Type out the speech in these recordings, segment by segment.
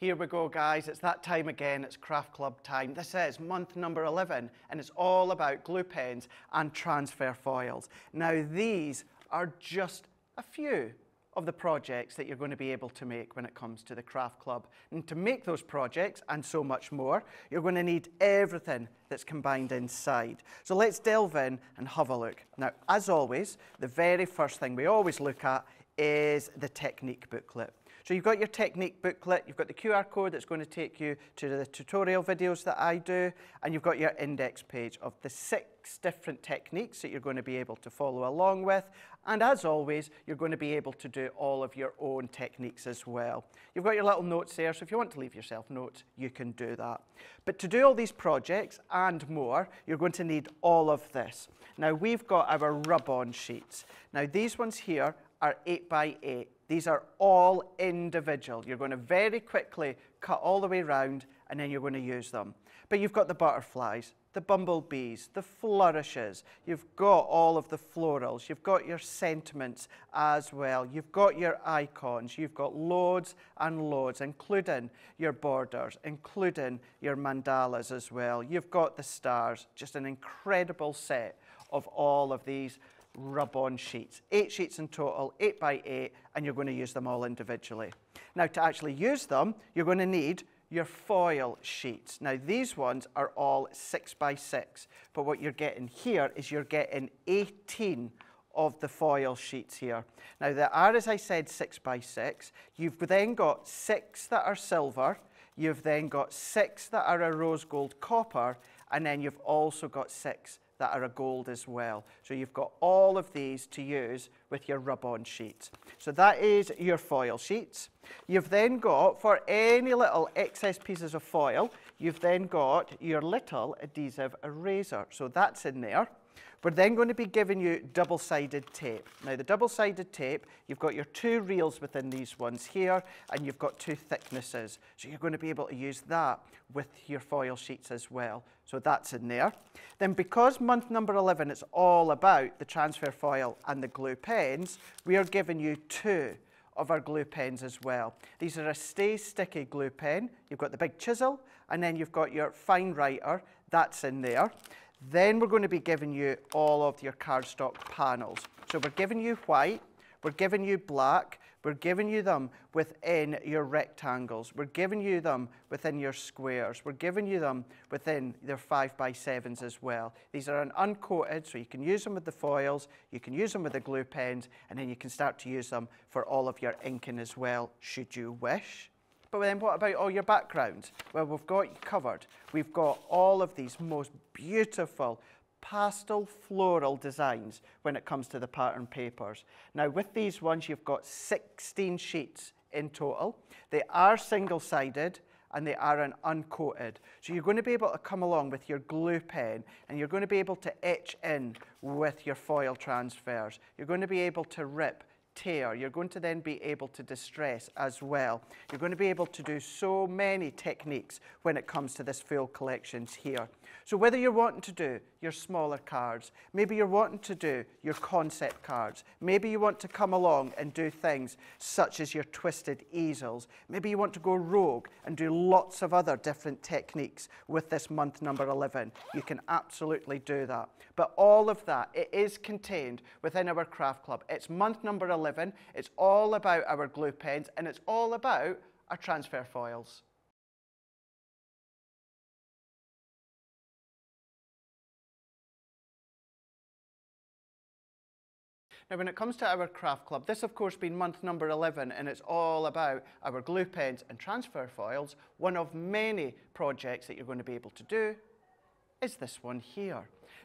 Here we go, guys. It's that time again. It's Craft Club time. This is month number 11, and it's all about glue pens and transfer foils. Now, these are just a few of the projects that you're going to be able to make when it comes to the Craft Club. And to make those projects, and so much more, you're going to need everything that's combined inside. So let's delve in and have a look. Now, as always, the very first thing we always look at is the technique booklet. So you've got your technique booklet, you've got the QR code that's going to take you to the tutorial videos that I do, and you've got your index page of the 6 different techniques that you're going to be able to follow along with. And as always, you're going to be able to do all of your own techniques as well. You've got your little notes there, so if you want to leave yourself notes, you can do that. But to do all these projects and more, you're going to need all of this. Now, we've got our rub-on sheets. Now, these ones here are 8 by 8. These are all individual. You're going to very quickly cut all the way around, and then you're going to use them. But you've got the butterflies, the bumblebees, the flourishes. You've got all of the florals. You've got your sentiments as well. You've got your icons. You've got loads and loads, including your borders, including your mandalas as well. You've got the stars. Just an incredible set of all of these rub-on sheets. 8 sheets in total, 8 by 8, and you're going to use them all individually. Now, to actually use them, you're going to need your foil sheets. Now, these ones are all 6 by 6, but what you're getting here is you're getting 18 of the foil sheets here. Now, there are, as I said, 6 by 6. You've then got 6 that are silver, you've then got 6 that are a rose gold copper, and then you've also got 6 that are a gold as well. So you've got all of these to use with your rub-on sheets. So that is your foil sheets. You've then got, for any little excess pieces of foil, you've then got your little adhesive eraser. So that's in there. We're then going to be giving you double-sided tape. Now, the double-sided tape, you've got your 2 reels within these ones here, and you've got 2 thicknesses. So you're going to be able to use that with your foil sheets as well. So that's in there. Then, because month number 11 is all about the transfer foil and the glue pens, we are giving you 2 of our glue pens as well. These are a Stay Sticky glue pen. You've got the big chisel, and then you've got your fine writer. That's in there. Then we're going to be giving you all of your cardstock panels. So we're giving you white, we're giving you black, we're giving you them within your rectangles, we're giving you them within your squares, we're giving you them within their 5 by 7s as well. These are uncoated, so you can use them with the foils, you can use them with the glue pens, and then you can start to use them for all of your inking as well, should you wish. But then what about all your backgrounds? Well, we've got you covered. We've got all of these most beautiful pastel floral designs when it comes to the pattern papers. Now, with these ones, you've got 16 sheets in total. They are single-sided, and they are uncoated. So you're going to be able to come along with your glue pen, and you're going to be able to etch in with your foil transfers. You're going to be able to rip, tear. You're going to then be able to distress as well. You're going to be able to do so many techniques when it comes to this full collections here. So whether you're wanting to do your smaller cards, maybe you're wanting to do your concept cards, maybe you want to come along and do things such as your twisted easels, maybe you want to go rogue and do lots of other different techniques with this month number 11, you can absolutely do that. But all of that, it is contained within our Craft Club. It's month number 11, it's all about our glue pens, and it's all about our transfer foils. Now, when it comes to our Craft Club, this of course being month number 11, and it's all about our glue pens and transfer foils. One of many projects that you're going to be able to do is this one here.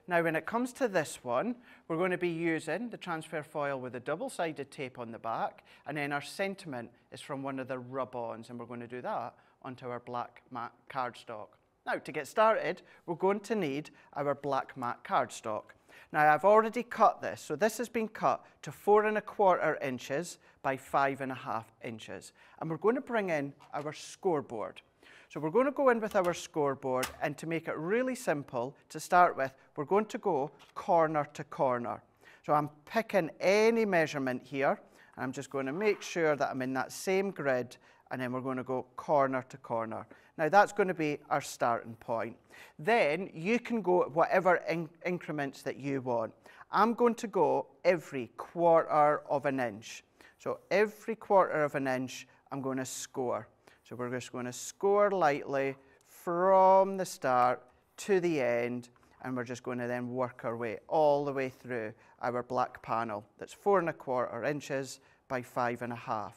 Now, when it comes to this one, we're going to be using the transfer foil with a double-sided tape on the back, and then our sentiment is from one of the rub-ons, and we're going to do that onto our black matte cardstock. Now, to get started, we're going to need our black matte cardstock. Now, I've already cut this, so this has been cut to 4¼ inches by 5½ inches. And we're going to bring in our scoreboard. So we're going to go in with our scoreboard, and to make it really simple, to start with, we're going to go corner to corner. So I'm picking any measurement here, and I'm just going to make sure that I'm in that same grid and then we're going to go corner to corner. Now that's going to be our starting point. Then you can go at whatever increments that you want. I'm going to go every 1/4 of an inch. So every 1/4 of an inch, I'm going to score. So we're just going to score lightly from the start to the end, and we're just going to then work our way all the way through our black panel. That's 4 1/4 inches by 5 1/2.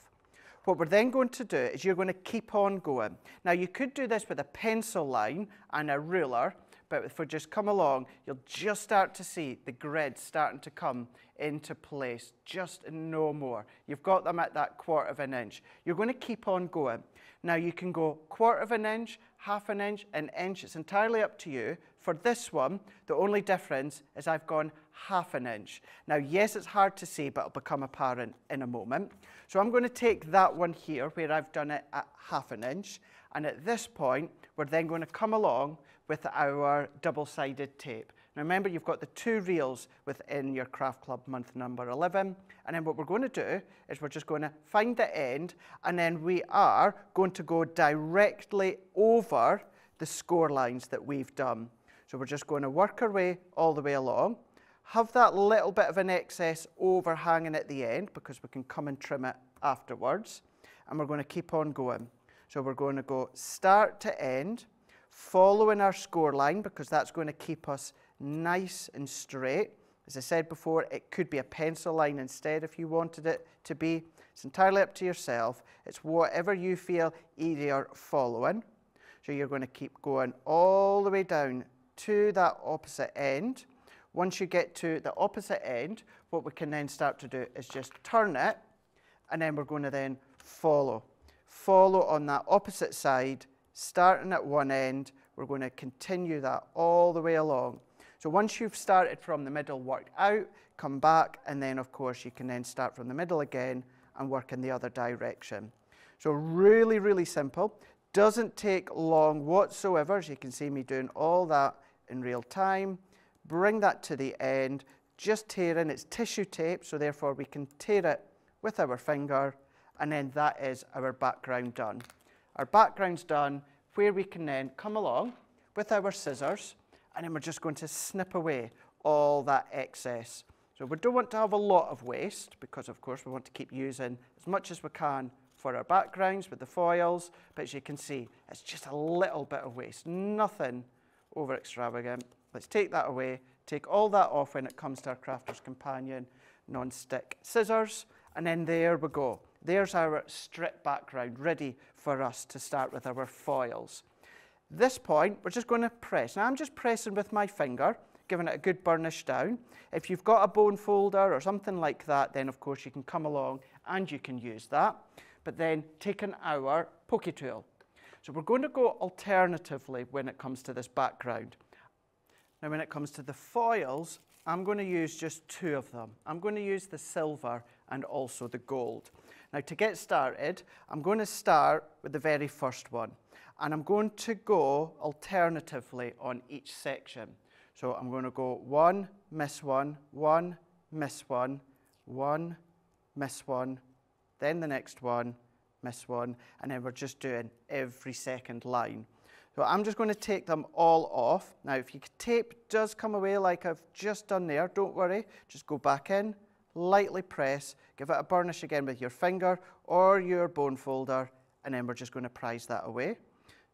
What we're then going to do is you're going to keep on going. Now you could do this with a pencil line and a ruler, but if we just come along, you'll just start to see the grids starting to come into place, just no more. You've got them at that 1/4 inch. You're going to keep on going. Now you can go 1/4 inch, 1/2 inch, an inch. It's entirely up to you. For this one, the only difference is I've gone 1/2 inch. Now, yes, it's hard to see, but it'll become apparent in a moment. So I'm going to take that one here where I've done it at 1/2 inch. And at this point, we're then going to come along with our double-sided tape. Now remember, you've got the 2 reels within your Craft Club month number 11. And then what we're going to do is we're just going to find the end, and then we are going to go directly over the score lines that we've done. So we're just going to work our way all the way along. Have that little bit of an excess overhanging at the end because we can come and trim it afterwards. And we're going to keep on going. So we're going to go start to end, following our score line because that's going to keep us nice and straight. As I said before, it could be a pencil line instead if you wanted it to be. It's entirely up to yourself. It's whatever you feel easier following. So you're going to keep going all the way down to that opposite end. Once you get to the opposite end, what we can then start to do is just turn it, and then we're going to then follow. Follow on that opposite side, starting at one end. We're going to continue that all the way along. So once you've started from the middle, work out, come back, and then of course you can then start from the middle again and work in the other direction. So really, really simple. Doesn't take long whatsoever, as you can see me doing all that in real time. Bring that to the end, just tear in. It's tissue tape, so therefore we can tear it with our finger, and then that is our background done. Our background's done, where we can then come along with our scissors, and then we're just going to snip away all that excess. So we don't want to have a lot of waste, because of course we want to keep using as much as we can for our backgrounds with the foils, but as you can see, it's just a little bit of waste, nothing over extravagant. Let's take that away, take all that off when it comes to our Crafter's Companion non-stick scissors, and then there we go. There's our strip background ready for us to start with our foils. This point, we're just going to press. Now I'm just pressing with my finger, giving it a good burnish down. If you've got a bone folder or something like that, then of course you can come along and you can use that. But then taking our pokey tool. So we're going to go alternatively when it comes to this background. Now when it comes to the foils, I'm going to use just 2 of them. I'm going to use the silver and also the gold. Now to get started, I'm going to start with the very first one. And I'm going to go alternatively on each section. So I'm going to go 1, miss 1, 1, miss 1, 1, miss 1, then the next one, miss 1, and then we're just doing every second line. So I'm just going to take them all off. Now if your tape does come away like I've just done there, don't worry, just go back in, lightly press, give it a burnish again with your finger or your bone folder, and then we're just going to prise that away.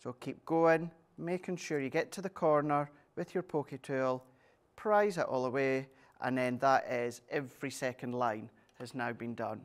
So keep going, making sure you get to the corner with your pokey tool, prise it all away, and then that is every second line has now been done.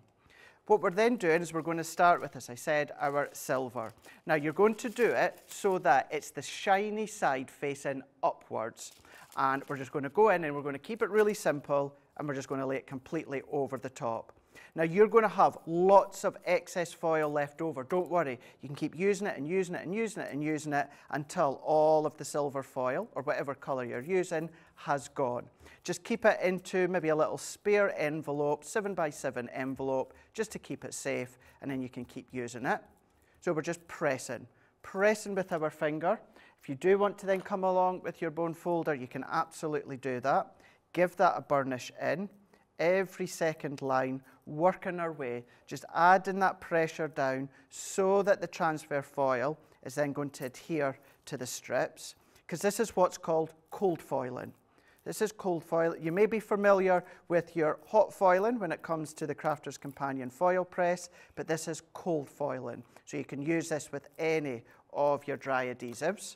What we're then doing is we're going to start with, as I said, our silver. Now you're going to do it so that it's the shiny side facing upwards. And we're just going to go in and we're going to keep it really simple, and we're just going to lay it completely over the top. Now you're going to have lots of excess foil left over. Don't worry, you can keep using it and using it and using it and using it until all of the silver foil, or whatever colour you're using, has gone. Just keep it into maybe a little spare envelope, 7x7 envelope, just to keep it safe, and then you can keep using it. So we're just pressing with our finger. If you do want to then come along with your bone folder, you can absolutely do that. Give that a burnish in. every second line, working our way, just adding that pressure down so that the transfer foil is then going to adhere to the strips, because this is what's called cold foiling. This is cold foil. You may be familiar with your hot foiling when it comes to the Crafter's Companion foil press, but this is cold foiling. So you can use this with any of your dry adhesives.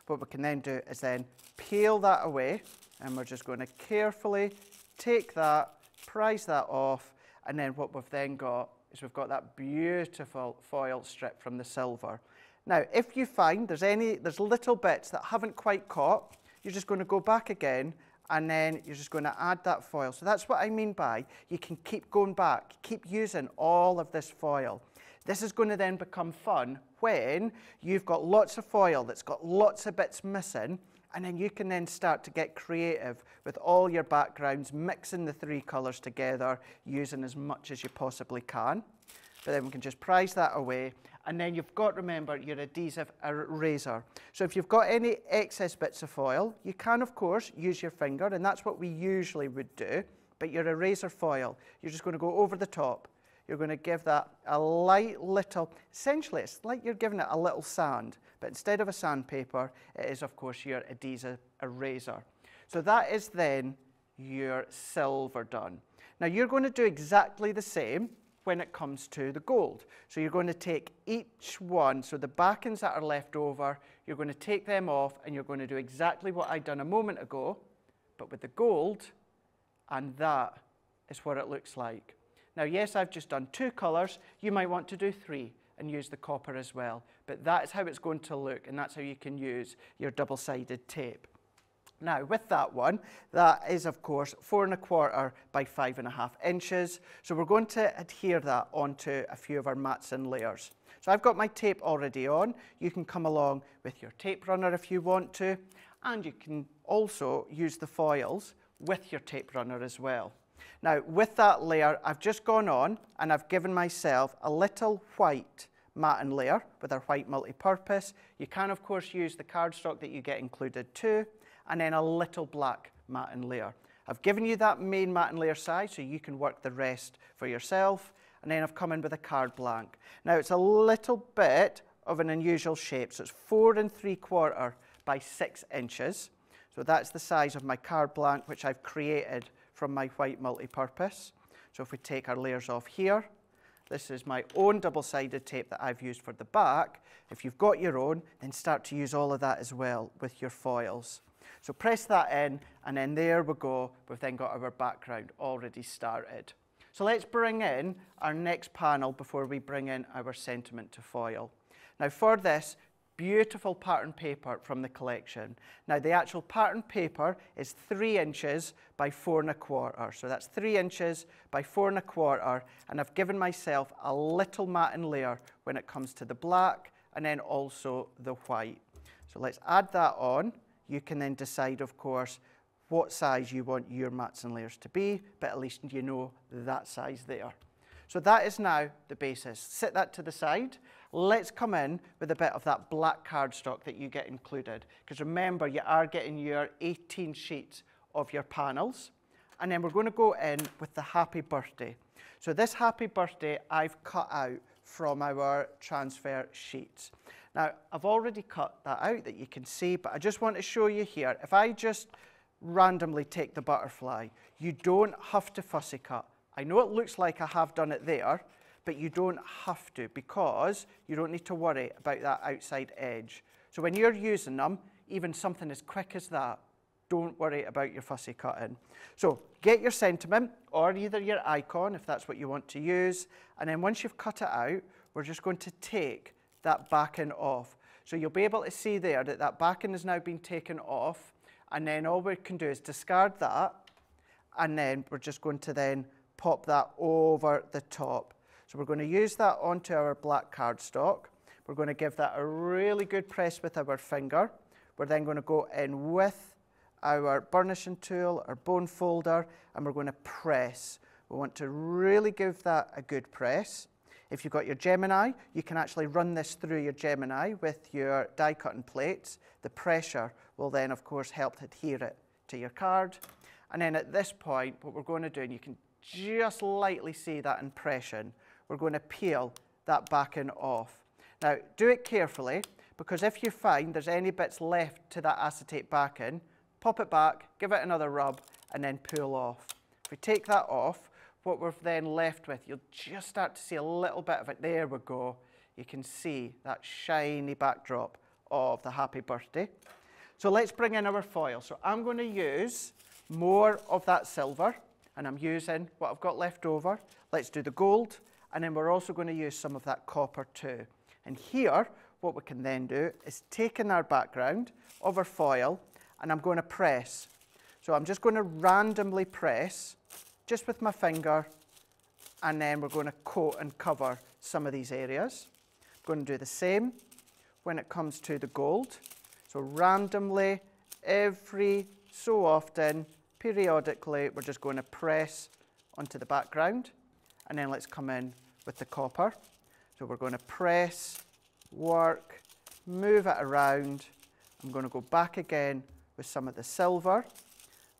What we can then do is then peel that away, and we're just going to carefully take that, prise that off, and then what we've then got is we've got that beautiful foil strip from the silver. Now, if you find there's little bits that haven't quite caught, you're just going to go back again, and then you're just going to add that foil. So that's what I mean by you can keep going back, keep using all of this foil. This is going to then become fun when you've got lots of foil that's got lots of bits missing, and then you can then start to get creative with all your backgrounds, mixing the three colours together, using as much as you possibly can. But then we can just prise that away, and then you've got to remember your adhesive eraser. So if you've got any excess bits of foil, you can of course use your finger, and that's what we usually would do, but your eraser foil, you're just going to go over the top. You're going to give that a light little, essentially it's like you're giving it a little sand, but instead of a sandpaper, it is of course your adhesive eraser. So that is then your silver done. Now you're going to do exactly the same when it comes to the gold. So you're going to take each one, so the backings that are left over, you're going to take them off, and you're going to do exactly what I'd done a moment ago, but with the gold, and that is what it looks like. Now, yes, I've just done 2 colours. You might want to do 3 and use the copper as well, but that is how it's going to look, and that's how you can use your double-sided tape. Now, with that one, that is, of course, 4 1/4 by 5 1/2 inches. So we're going to adhere that onto a few of our mats and layers. So I've got my tape already on. You can come along with your tape runner if you want to, and you can also use the foils with your tape runner as well. Now, with that layer, I've just gone on and I've given myself a little white matte layer with our white multi-purpose. You can, of course, use the cardstock that you get included too, and then a little black matte layer. I've given you that main matte layer size so you can work the rest for yourself, and then I've come in with a card blank. Now it's a little bit of an unusual shape, so it's 4 3/4 by 6 inches. So that's the size of my card blank, which I've created from my white multi-purpose. So if we take our layers off here, this is my own double-sided tape that I've used for the back. If you've got your own, then start to use all of that as well with your foils. So press that in, and then there we go. We've then got our background already started. So let's bring in our next panel before we bring in our sentiment to foil. Now for this, beautiful pattern paper from the collection. Now the actual pattern paper is 3 inches by 4 1/4. So that's 3 inches by 4 1/4, and I've given myself a little matte layer when it comes to the black and then also the white. So let's add that on. You can then decide, of course, what size you want your mats and layers to be, but at least you know that size there. So that is now the basis. Sit that to the side. Let's come in with a bit of that black cardstock that you get included, because remember, you are getting your 18 sheets of your panels, and then we're going to go in with the happy birthday. So this happy birthday I've cut out from our transfer sheets. Now I've already cut that out that you can see, but I just want to show you here. If I just randomly take the butterfly, you don't have to fussy cut. I know it looks like I have done it there, but you don't have to, because you don't need to worry about that outside edge. So when you're using them, even something as quick as that, don't worry about your fussy cutting. So get your sentiment, or either your icon if that's what you want to use, and then once you've cut it out, we're just going to take that backing off. So you'll be able to see there that that backing has now been taken off, and then all we can do is discard that, and then we're just going to then pop that over the top. So we're going to use that onto our black cardstock. We're going to give that a really good press with our finger. We're then going to go in with our burnishing tool, our bone folder, and we're going to press. We want to really give that a good press. If you've got your Gemini, you can actually run this through your Gemini with your die cutting plates. The pressure will then, of course, help adhere it to your card. And then at this point, what we're going to do, and you can just lightly see that impression, we're going to peel that backing off. Now, do it carefully, because if you find there's any bits left to that acetate backing, pop it back, give it another rub, and then pull off. If we take that off, what we're then left with, you'll just start to see a little bit of it. There we go. You can see that shiny backdrop of the happy birthday. So let's bring in our foil. So I'm going to use more of that silver, and I'm using what I've got left over. Let's do the gold, and then we're also going to use some of that copper too. And here, what we can then do is take in our background of our foil, and I'm going to press. So I'm just going to randomly press, just with my finger, and then we're going to coat and cover some of these areas. I'm going to do the same when it comes to the gold. So randomly, every so often, periodically, we're just going to press onto the background, and then let's come in with the copper. So we're going to press, work, move it around. I'm going to go back again with some of the silver.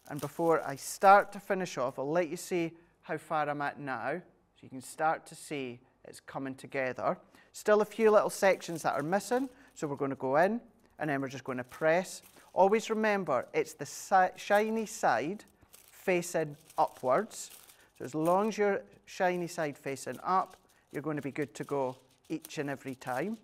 And before I start to finish off, I'll let you see how far I'm at now. So you can start to see it's coming together. Still a few little sections that are missing. So we're going to go in, and then we're just going to press. Always remember, it's the shiny side facing upwards. So as long as your shiny side facing up, you're going to be good to go each and every time.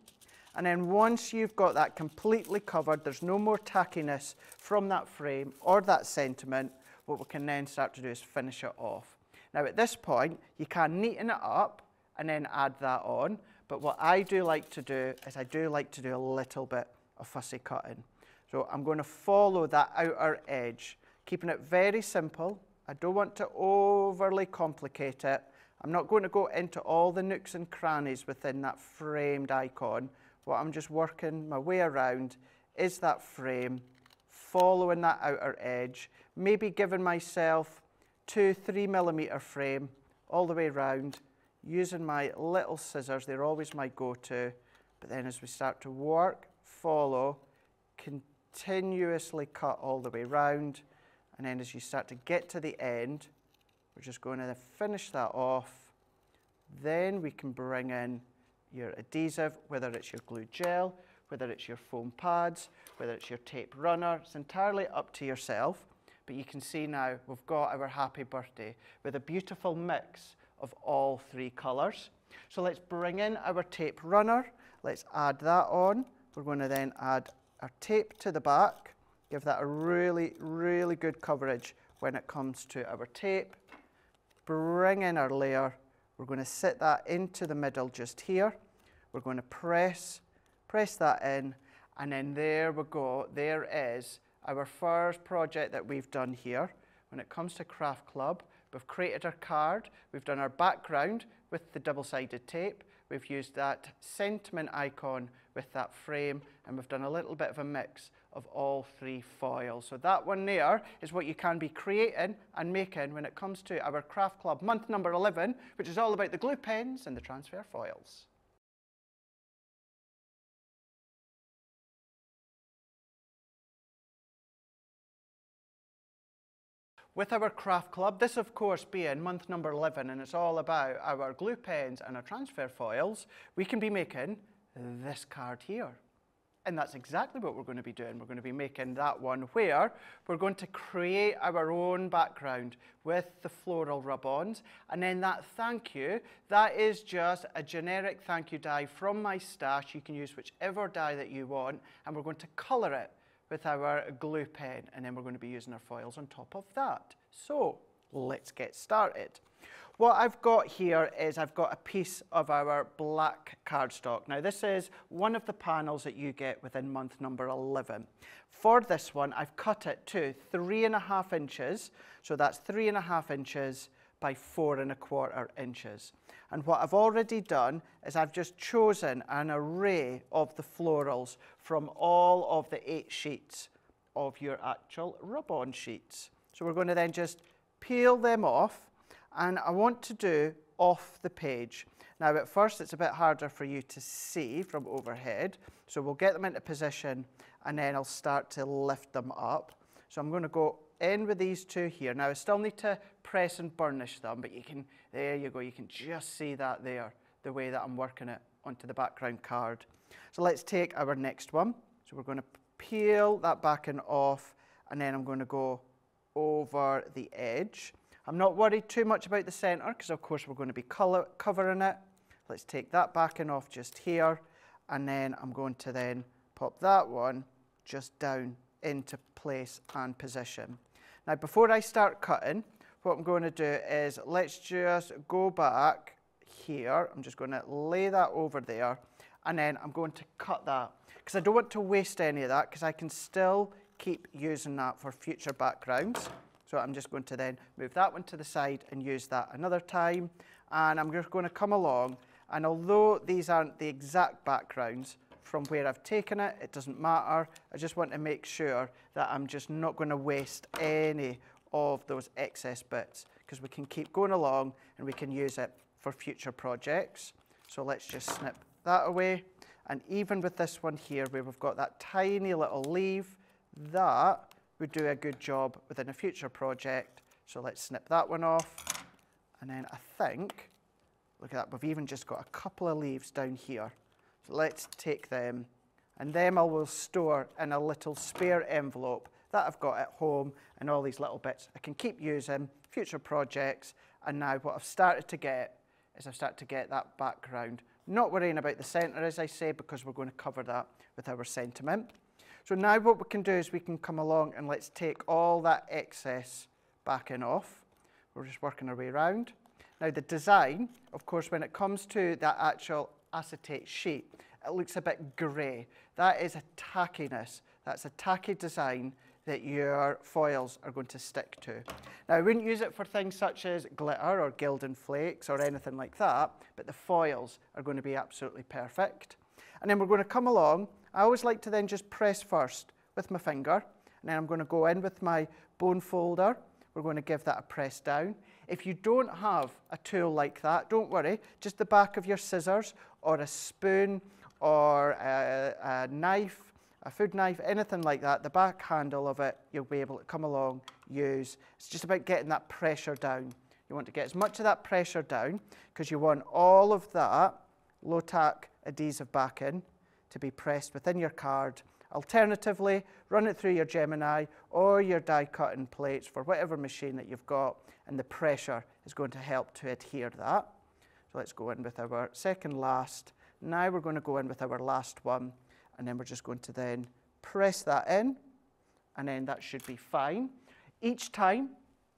And then once you've got that completely covered, there's no more tackiness from that frame or that sentiment, what we can then start to do is finish it off. Now at this point, you can neaten it up and then add that on. But what I do like to do is I do like to do a little bit of fussy cutting. So I'm going to follow that outer edge, keeping it very simple. I don't want to overly complicate it. I'm not going to go into all the nooks and crannies within that framed icon. What I'm just working my way around is that frame, following that outer edge, maybe giving myself 2-3 millimeter frame all the way around, using my little scissors. They're always my go-to. But then as we start to work, follow, continuously cut all the way around. And then as you start to get to the end, we're just going to finish that off. Then we can bring in your adhesive, whether it's your glue gel, whether it's your foam pads, whether it's your tape runner. It's entirely up to yourself. But you can see now we've got our happy birthday with a beautiful mix of all three colours. So let's bring in our tape runner. Let's add that on. We're going to then add our tape to the back. Give that a really, really good coverage when it comes to our tape. Bring in our layer. We're going to sit that into the middle just here. We're going to press that in, and then there we go. There is our first project that we've done here. When it comes to Craft Club, we've created our card. We've done our background with the double-sided tape. We've used that sentiment icon with that frame, and we've done a little bit of a mix of all three foils. So that one there is what you can be creating and making when it comes to our Craft Club month number 11, which is all about the glue pens and the transfer foils. With our Craft Club, this of course being month number 11, and it's all about our glue pens and our transfer foils, we can be making this card here. And that's exactly what we're going to be doing. We're going to be making that one where we're going to create our own background with the floral rub-ons. And then that thank you, that is just a generic thank you die from my stash. You can use whichever die that you want, and we're going to colour it with our glue pen, and then we're going to be using our foils on top of that. So let's get started. What I've got here is I've got a piece of our black cardstock. Now this is one of the panels that you get within month number 11. For this one, I've cut it to 3.5 inches. So that's 3.5 inches by 4.25 inches. And what I've already done is I've just chosen an array of the florals from all of the 8 sheets of your actual rub-on sheets. So we're going to then just peel them off, and I want to do off the page. Now at first it's a bit harder for you to see from overhead, so we'll get them into position and then I'll start to lift them up. So I'm going to go in with these two here. Now I still need to press and burnish them, but you can, there you go, you can just see that there, the way that I'm working it onto the background card. So let's take our next one. So we're going to peel that backing off, and then I'm going to go over the edge. I'm not worried too much about the center because of course we're going to be covering it. Let's take that backing off just here, and then I'm going to then pop that one just down into place and position. Now before I start cutting, what I'm going to do is let's just go back here. I'm just going to lay that over there, and then I'm going to cut that because I don't want to waste any of that because I can still keep using that for future backgrounds. So I'm just going to then move that one to the side and use that another time. And I'm just going to come along, and although these aren't the exact backgrounds from where I've taken it, it doesn't matter. I just want to make sure that I'm just not going to waste any of those excess bits because we can keep going along and we can use it for future projects. So let's just snip that away. And even with this one here where we've got that tiny little leaf, that would do a good job within a future project. So let's snip that one off. And then I think, look at that, we've even just got a couple of leaves down here. So let's take them, and them I will store in a little spare envelope that I've got at home, and all these little bits I can keep using, future projects. And now what I've started to get is I've started to get that background. Not worrying about the center, as I say, because we're going to cover that with our sentiment. So now what we can do is we can come along and let's take all that excess backing off. We're just working our way around. Now the design, of course, when it comes to that actual acetate sheet, it looks a bit grey. That is a tackiness. That's a tacky design that your foils are going to stick to. Now I wouldn't use it for things such as glitter or gilding flakes or anything like that, but the foils are going to be absolutely perfect. And then we're going to come along. I always like to then just press first with my finger, and then I'm going to go in with my bone folder. We're going to give that a press down. If you don't have a tool like that, don't worry, just the back of your scissors or a spoon or a knife, a food knife, anything like that, the back handle of it, you'll be able to come along, use. It's just about getting that pressure down. You want to get as much of that pressure down because you want all of that low-tack adhesive backing to be pressed within your card. Alternatively, run it through your Gemini or your die cutting plates for whatever machine that you've got, and the pressure is going to help to adhere that. So let's go in with our second last. Now we're going to go in with our last one, and then we're just going to then press that in, and then that should be fine. Each time,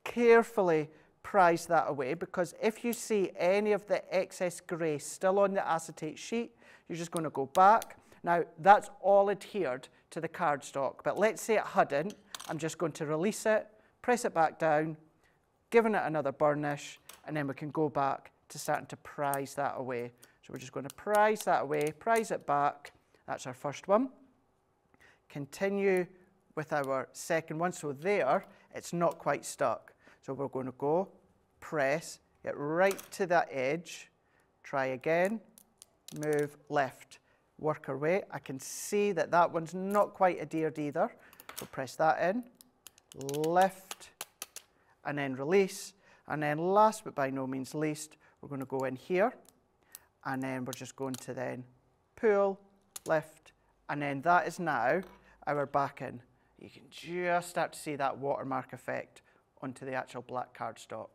carefully prise that away, because if you see any of the excess grey still on the acetate sheet, you're just going to go back. Now, that's all adhered to the cardstock, but let's say it hadn't. I'm just going to release it, press it back down, giving it another burnish, and then we can go back to starting to prise that away. So we're just going to prise that away, prise it back. That's our first one. Continue with our second one. So there, it's not quite stuck. So we're going to go, press, get right to that edge, try again, move left. Work our way. I can see that that one's not quite adhered either. So press that in, lift, and then release. And then last but by no means least, we're going to go in here, and then we're just going to then pull, lift, and then that is now our backing. You can just start to see that watermark effect onto the actual black cardstock.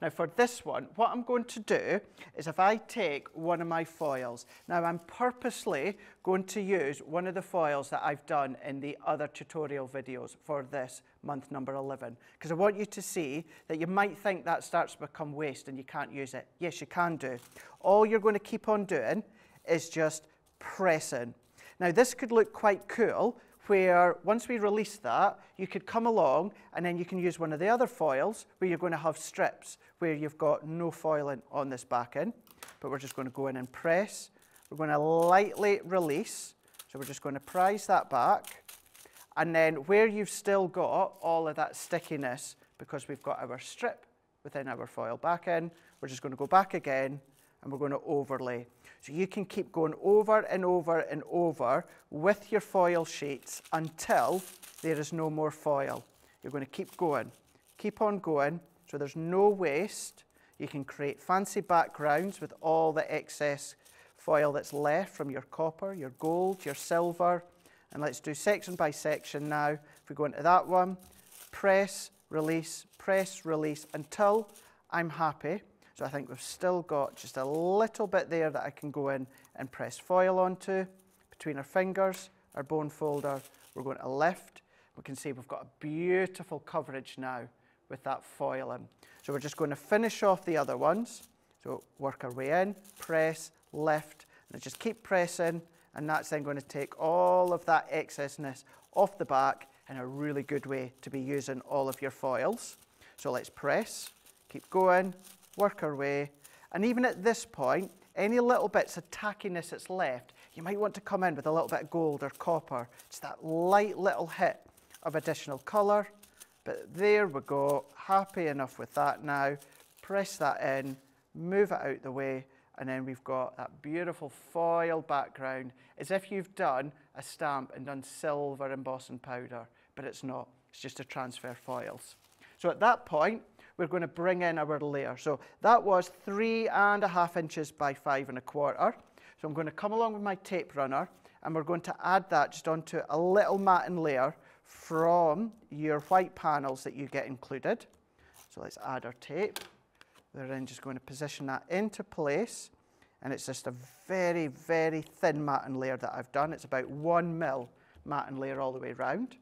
Now for this one, what I'm going to do is if I take one of my foils, now I'm purposely going to use one of the foils that I've done in the other tutorial videos for this month number 11, because I want you to see that you might think that starts to become waste and you can't use it. Yes, you can do. All you're going to keep on doing is just pressing. Now this could look quite cool, where once we release that, you could come along and then you can use one of the other foils where you're going to have strips where you've got no foiling on this backing. But we're just going to go in and press. We're going to lightly release. So we're just going to prise that back. And then where you've still got all of that stickiness, because we've got our strip within our foil backing, we're just going to go back again and we're going to overlay. So you can keep going over and over and over with your foil sheets until there is no more foil. you're going to keep going. Keep on going so there's no waste. You can create fancy backgrounds with all the excess foil that's left from your copper, your gold, your silver. And let's do section by section now. If we go into that one, press, release, until I'm happy. So I think we've still got just a little bit there that I can go in and press foil onto. Between our fingers, our bone folder, we're going to lift. We can see we've got a beautiful coverage now with that foil in. So we're just going to finish off the other ones. So work our way in, press, lift, and just keep pressing, and that's then going to take all of that excessness off the back in a really good way to be using all of your foils. So let's press, keep going, work our way, and even at this point, any little bits of tackiness that's left, you might want to come in with a little bit of gold or copper, just that light little hit of additional colour. But there we go, happy enough with that now. Press that in, move it out the way, and then we've got that beautiful foil background, as if you've done a stamp and done silver embossing powder, but it's not, it's just a transfer foils. So at that point, we're going to bring in our layer. So that was 3.5 inches by 5 1/4. So I'm going to come along with my tape runner, and we're going to add that just onto a little matting layer from your white panels that you get included. So let's add our tape. We're then just going to position that into place, and it's just a very, very thin matting layer that I've done. It's about 1 mil matting layer all the way around.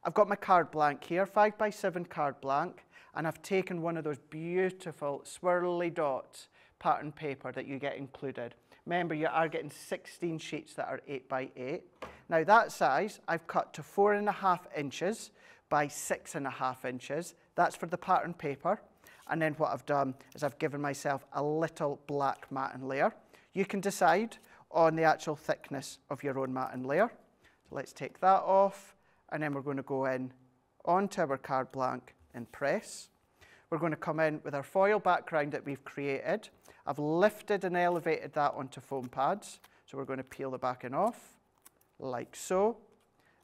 I've got my card blank here, 5 by 7 card blank, and I've taken one of those beautiful swirly dots pattern paper that you get included. Remember, you are getting 16 sheets that are 8 by 8. Now that size I've cut to 4.5 inches by 6.5 inches. That's for the pattern paper. And then what I've done is I've given myself a little black matting layer. You can decide on the actual thickness of your own matting layer. So let's take that off, and then we're going to go in onto our card blank and press. We're going to come in with our foil background that we've created. I've lifted and elevated that onto foam pads. So we're going to peel the backing off, like so,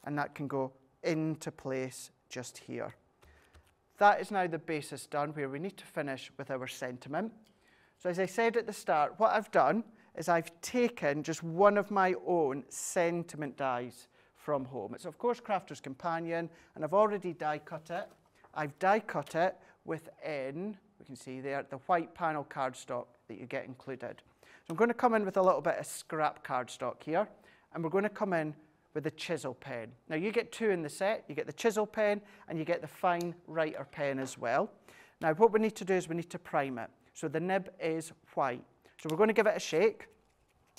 and that can go into place just here. That is now the basis done, where we need to finish with our sentiment. So as I said at the start, what I've done is I've taken just one of my own sentiment dies from home. It's of course Crafter's Companion, and I've already die cut it. I've die cut it within, we can see there, the white panel cardstock that you get included. So I'm going to come in with a little bit of scrap cardstock here, and we're going to come in with the chisel pen. Now you get 2 in the set. You get the chisel pen and you get the fine writer pen as well. Now what we need to do is we need to prime it. So the nib is white. So we're going to give it a shake.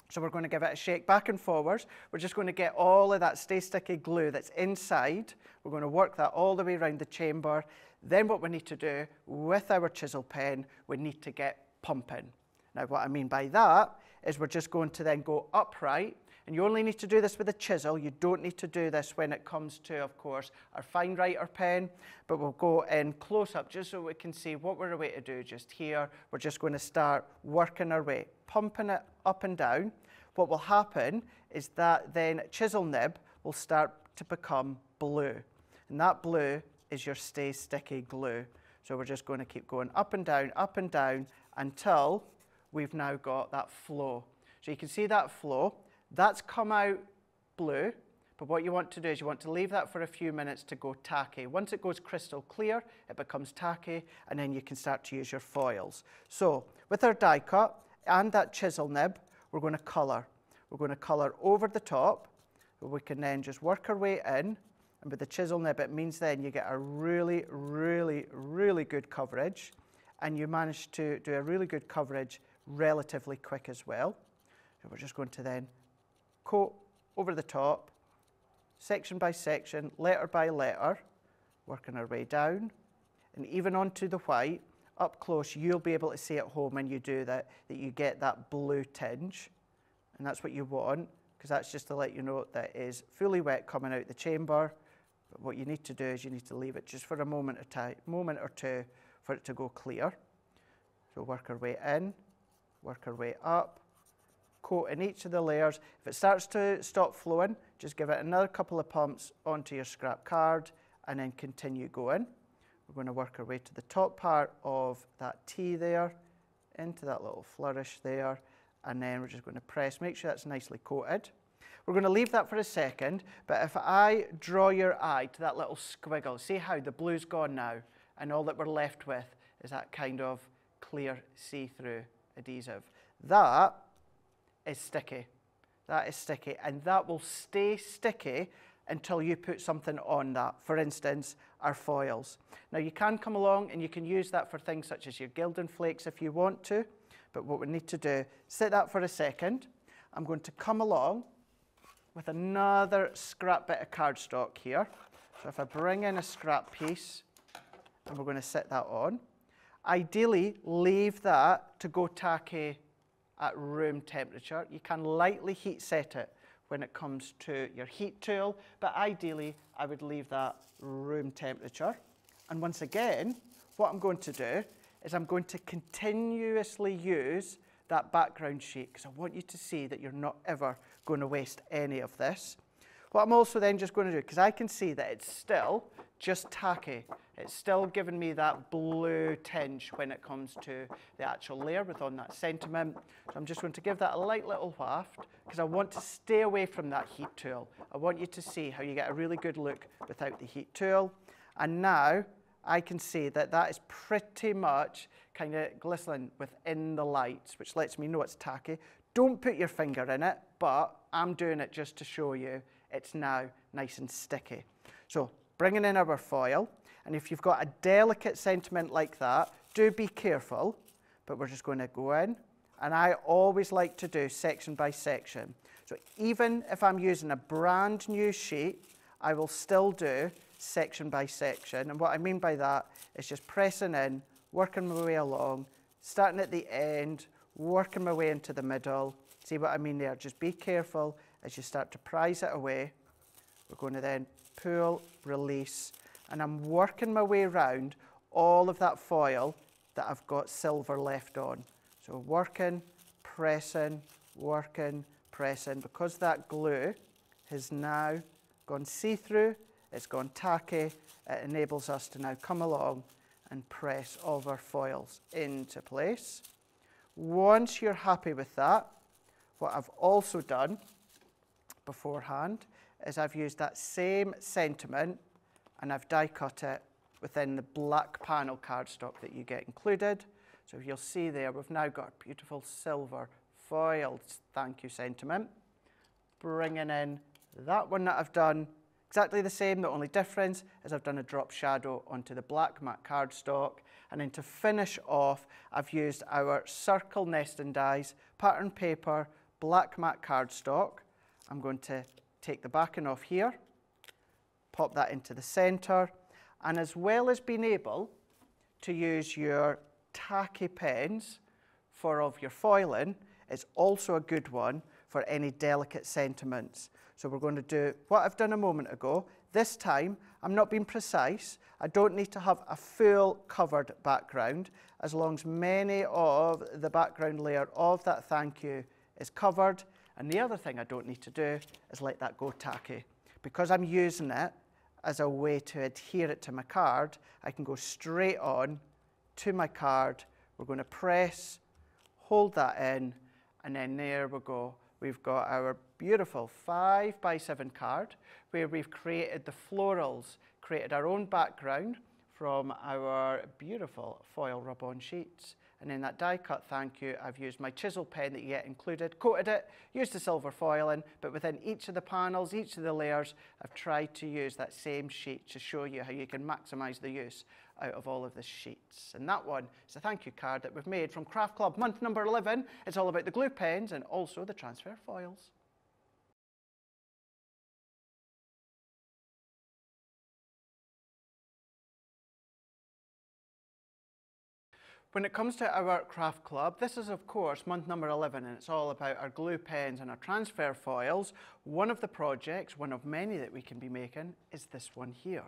So we're going to give it a shake back and forwards. We're just going to get all of that stay sticky glue that's inside. We're going to work that all the way around the chamber. Then what we need to do with our chisel pen, we need to get pumping. Now what I mean by that is we're just going to then go upright. And you only need to do this with a chisel. You don't need to do this when it comes to, of course, our fine writer pen. But we'll go in close up just so we can see what we're away to do just here. We're just going to start working our way, pumping it up and down. What will happen is that then chisel nib will start to become blue. And that blue is your stay sticky glue. So we're just going to keep going up and down until we've now got that flow. So you can see that flow. That's come out blue, but what you want to do is you want to leave that for a few minutes to go tacky. Once it goes crystal clear, it becomes tacky, and then you can start to use your foils. So with our die cut and that chisel nib, we're going to colour. We're going to colour over the top. We can then just work our way in, and with the chisel nib, it means then you get a really, really, really good coverage, and you manage to do a really good coverage relatively quick as well. So we're just going to then coat over the top, section by section, letter by letter, working our way down, and even onto the white. Up close, you'll be able to see at home when you do that you get that blue tinge, and that's what you want, because that's just to let you know that it is fully wet coming out the chamber. But what you need to do is you need to leave it just for a moment or two for it to go clear. So work our way in, work our way up, coat in each of the layers. If it starts to stop flowing, just give it another couple of pumps onto your scrap card, and then continue going. We're going to work our way to the top part of that T there, into that little flourish there, and then we're just going to press, make sure that's nicely coated. We're going to leave that for a second, but if I draw your eye to that little squiggle, see how the blue's gone now, and all that we're left with is that kind of clear see-through adhesive. That is sticky. That is sticky, and that will stay sticky until you put something on that. For instance, our foils. Now you can come along and you can use that for things such as your Gildan flakes if you want to, but what we need to do, sit that for a second. I'm going to come along with another scrap bit of cardstock here. So if I bring in a scrap piece, and we're going to set that on. Ideally, leave that to go tacky at room temperature. You can lightly heat set it when it comes to your heat tool, but ideally I would leave that room temperature. And once again, what I'm going to do is I'm going to continuously use that background sheet because I want you to see that you're not ever going to waste any of this. What I'm also then just going to do, because I can see that it's still just tacky, it's still giving me that blue tinge when it comes to the actual layer within that sentiment. So I'm just going to give that a light little waft because I want to stay away from that heat tool. I want you to see how you get a really good look without the heat tool. And now I can see that that is pretty much kind of glistening within the lights, which lets me know it's tacky. Don't put your finger in it, but I'm doing it just to show you it's now nice and sticky. So bringing in our foil, and if you've got a delicate sentiment like that, do be careful, but we're just going to go in, and I always like to do section by section. So even if I'm using a brand new sheet, I will still do section by section, and what I mean by that is just pressing in, working my way along, starting at the end, working my way into the middle. See what I mean there? Just be careful as you start to prise it away. We're going to then pull, release, and I'm working my way around all of that foil that I've got silver left on. So working, pressing, working, pressing. Because that glue has now gone see-through, it's gone tacky, it enables us to now come along and press all of our foils into place. Once you're happy with that, what I've also done beforehand is I've used that same sentiment and I've die cut it within the black panel cardstock that you get included. So you'll see there, we've now got a beautiful silver foiled thank you sentiment. Bringing in that one that I've done exactly the same, the only difference is I've done a drop shadow onto the black matte cardstock. And then to finish off, I've used our circle nesting dies, pattern paper, black matte cardstock. I'm going to take the backing off here, pop that into the center, and as well as being able to use your tacky pens for of your foiling, it's also a good one for any delicate sentiments. So we're going to do what I've done a moment ago. This time, I'm not being precise. I don't need to have a full covered background, as long as many of the background layer of that thank you is covered. And the other thing I don't need to do is let that go tacky. Because I'm using it as a way to adhere it to my card, I can go straight on to my card. We're going to press, hold that in, and then there we go. We've got our beautiful 5x7 card where we've created the florals, created our own background from our beautiful foil rub-on sheets. And in that die cut thank you, I've used my chisel pen that you get included, coated it, used the silver foiling, but within each of the panels, each of the layers, I've tried to use that same sheet to show you how you can maximize the use out of all of the sheets. And that one is a thank you card that we've made from Craft Club month number 11. It's all about the glue pens and also the transfer foils. When it comes to our craft club, this is of course month number 11 and it's all about our glue pens and our transfer foils. One of the projects, one of many that we can be making, is this one here.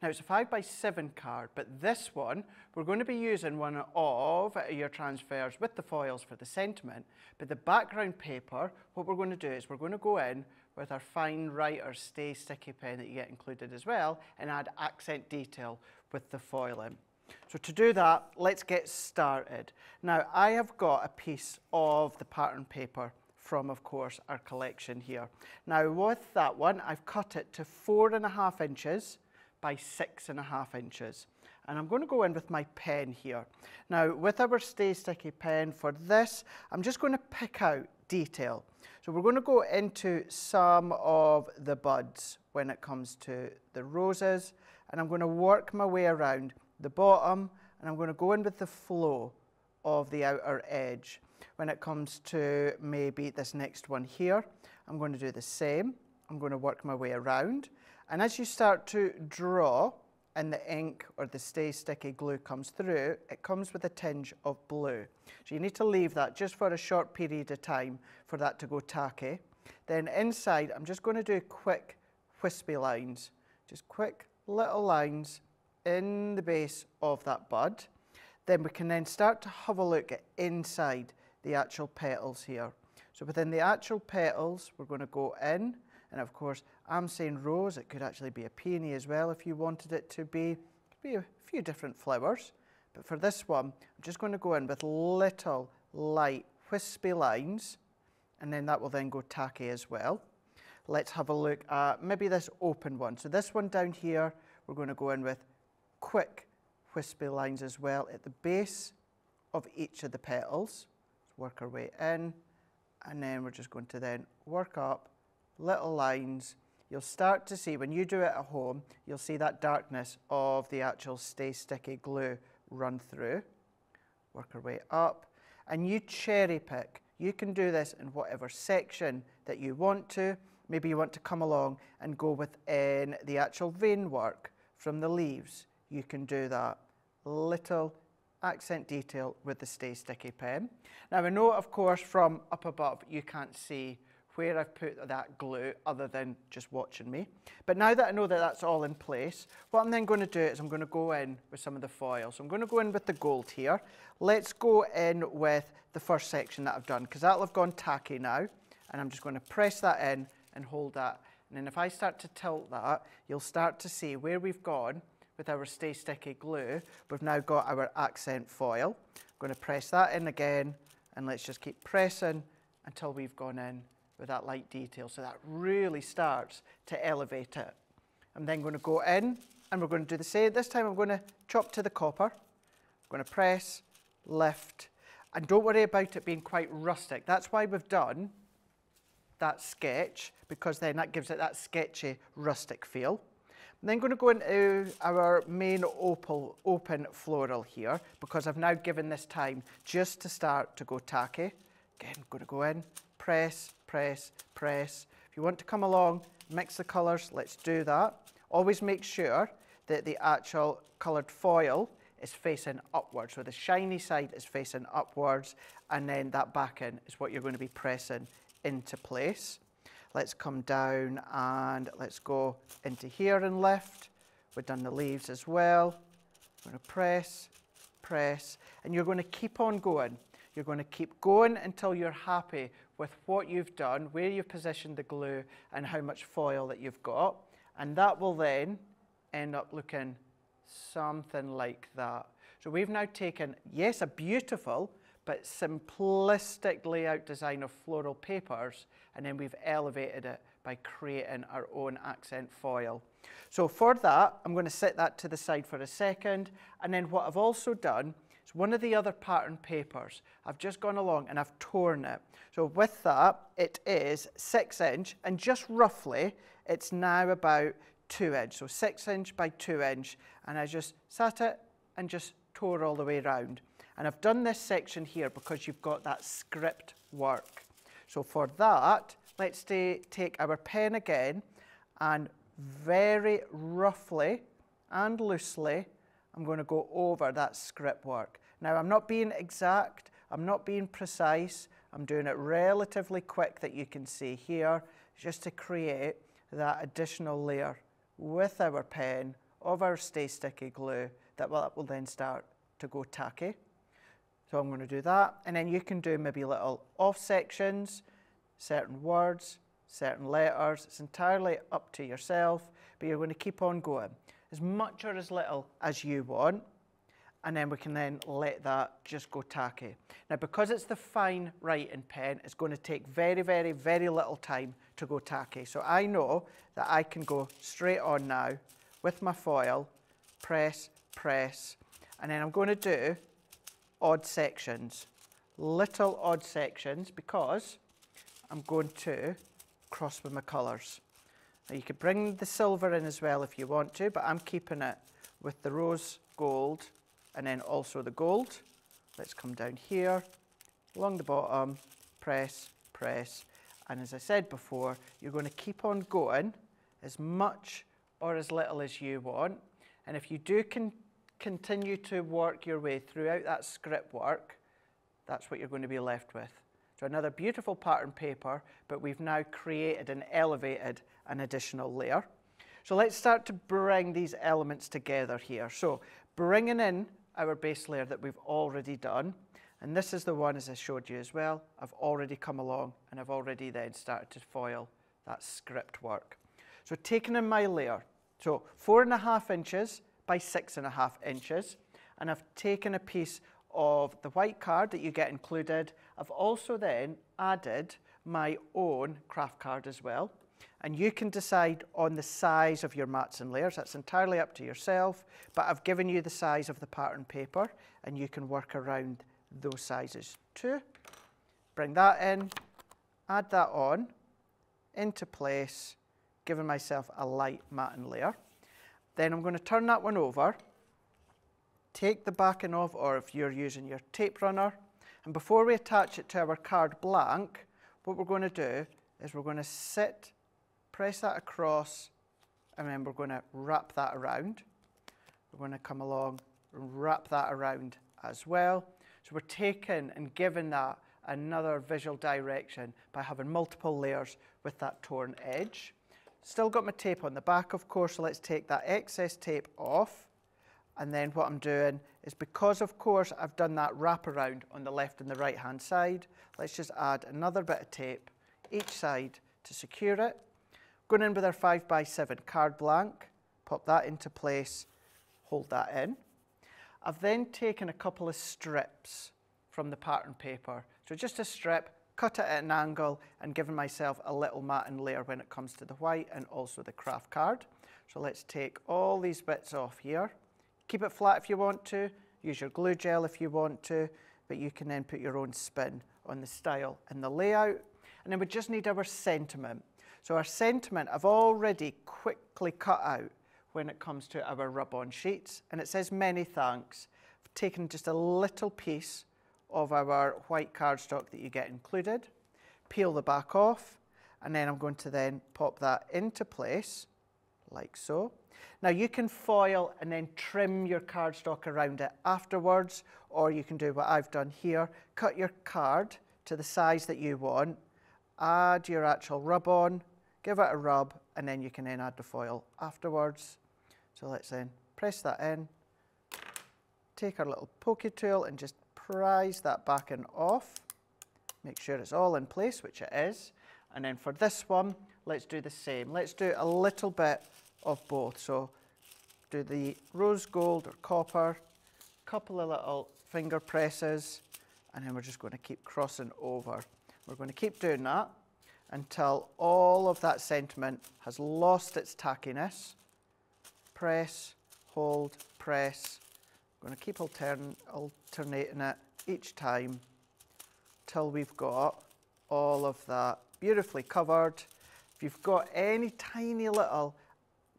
Now it's a 5x7 card, but this one, we're going to be using one of your transfers with the foils for the sentiment, but the background paper, what we're going to do is we're going to go in with our fine writer Stay Sticky pen that you get included as well and add accent detail with the foil in. So to do that, let's get started. Now I have got a piece of the pattern paper from, of course, our collection here. Now with that one, I've cut it to 4.5 inches by 6.5 inches. And I'm going to go in with my pen here. Now with our Stay Sticky pen for this, I'm just going to pick out detail. So we're going to go into some of the buds when it comes to the roses, and I'm going to work my way around the bottom, and I'm going to go in with the flow of the outer edge. When it comes to maybe this next one here, I'm going to do the same. I'm going to work my way around, and as you start to draw and the ink or the Stay Sticky glue comes through, it comes with a tinge of blue. So you need to leave that just for a short period of time for that to go tacky. Then inside, I'm just going to do quick wispy lines, just quick little lines in the base of that bud. Then we can then start to have a look at inside the actual petals here. So within the actual petals, we're going to go in, and of course I'm saying rose, it could actually be a peony as well if you wanted it to be. It could be a few different flowers, but for this one I'm just going to go in with little light wispy lines, and then that will then go tacky as well. Let's have a look at maybe this open one. So this one down here, we're going to go in with quick wispy lines as well at the base of each of the petals. Let's work our way in, and then we're just going to then work up little lines. You'll start to see when you do it at home, you'll see that darkness of the actual Stay Sticky glue run through. Work our way up, and you cherry pick. You can do this in whatever section that you want to. Maybe you want to come along and go within the actual vein work from the leaves. You can do that little accent detail with the Stay Sticky pen. Now I know, of course, from up above you can't see where I've put that glue other than just watching me. But now that I know that that's all in place, what I'm then going to do is I'm going to go in with some of the foil. So I'm going to go in with the gold here. Let's go in with the first section that I've done, because that'll have gone tacky now, and I'm just going to press that in and hold that. And then if I start to tilt that, you'll start to see where we've gone with our Stay Sticky glue. We've now got our accent foil. I'm going to press that in again, and let's just keep pressing until we've gone in with that light detail. So that really starts to elevate it. I'm then going to go in, and we're going to do the same. This time I'm going to chop to the copper. I'm going to press, lift, and don't worry about it being quite rustic. That's why we've done that sketch, because then that gives it that sketchy, rustic feel. I'm then going to go into our main open floral here, because I've now given this time just to start to go tacky. Again, I'm going to go in, press, press, press. If you want to come along, mix the colours, let's do that. Always make sure that the actual coloured foil is facing upwards, so the shiny side is facing upwards, and then that backing is what you're going to be pressing into place. Let's come down and let's go into here and lift. We've done the leaves as well. I'm going to press, press, and you're going to keep on going. You're going to keep going until you're happy with what you've done, where you've positioned the glue, and how much foil that you've got. And that will then end up looking something like that. So we've now taken, yes, a beautiful but simplistic layout design of floral papers, and then we've elevated it by creating our own accent foil. So for that, I'm going to set that to the side for a second, and then what I've also done is one of the other pattern papers, I've just gone along and I've torn it. So with that, it is 6 inch, and just roughly, it's now about 2 inch, so 6 inch by 2 inch, and I just sat it and just tore all the way around. And I've done this section here because you've got that script work. So for that, let's take our pen again, and very roughly and loosely, I'm going to go over that script work. Now, I'm not being exact, I'm not being precise, I'm doing it relatively quick that you can see here, just to create that additional layer with our pen of our Stay Sticky glue that will then start to go tacky. So I'm going to do that, and then you can do maybe little off sections, certain words, certain letters. It's entirely up to yourself, but you're going to keep on going as much or as little as you want, and then we can then let that just go tacky. Now, because it's the fine writing pen, it's going to take very, very, very little time to go tacky. So I know that I can go straight on now with my foil, press, press, and then I'm going to do odd sections, little odd sections, because I'm going to cross with my colours. Now, you could bring the silver in as well if you want to, but I'm keeping it with the rose gold and then also the gold. Let's come down here, along the bottom, press, press, and as I said before, you're going to keep on going as much or as little as you want, and if you do continue to work your way throughout that script work, that's what you're going to be left with. So another beautiful pattern paper, but we've now created and elevated an additional layer. So let's start to bring these elements together here. So bringing in our base layer that we've already done, and this is the one, as I showed you as well, I've already come along and I've already then started to foil that script work. So taking in my layer, so 4.5 inches by 6.5 inches, and I've taken a piece of the white card that you get included. I've also then added my own craft card as well, and you can decide on the size of your mats and layers. That's entirely up to yourself, but I've given you the size of the pattern paper and you can work around those sizes too. Bring that in, add that on into place, giving myself a light matten layer. Then I'm going to turn that one over, take the backing off, or if you're using your tape runner, and before we attach it to our card blank, what we're going to do is we're going to press that across, and then we're going to wrap that around. We're going to come along and wrap that around as well. So we're taking and giving that another visual direction by having multiple layers with that torn edge. Still got my tape on the back, of course, so let's take that excess tape off. And then what I'm doing is, because of course I've done that wraparound on the left and the right hand side, let's just add another bit of tape each side to secure it. Going in with our 5x7 card blank, pop that into place, hold that in. I've then taken a couple of strips from the pattern paper. So just a strip, cut it at an angle, and given myself a little matten layer when it comes to the white and also the craft card. So let's take all these bits off here. Keep it flat if you want to, use your glue gel if you want to, but you can then put your own spin on the style and the layout. And then we just need our sentiment. So our sentiment I've already quickly cut out when it comes to our rub-on sheets, and it says many thanks. I've taken just a little piece of our white cardstock that you get included, peel the back off, and then I'm going to then pop that into place, like so. Now you can foil and then trim your cardstock around it afterwards, or you can do what I've done here, cut your card to the size that you want, add your actual rub-on, give it a rub, and then you can then add the foil afterwards. So let's then press that in, take our little pokey tool and just prise that backing off, make sure it's all in place, which it is. And then for this one, let's do the same. Let's do a little bit of both. So do the rose gold or copper, couple of little finger presses, and then we're just going to keep crossing over. We're going to keep doing that until all of that sentiment has lost its tackiness. Press, hold, press. I'm going to keep alternating it each time till we've got all of that beautifully covered. If you've got any tiny little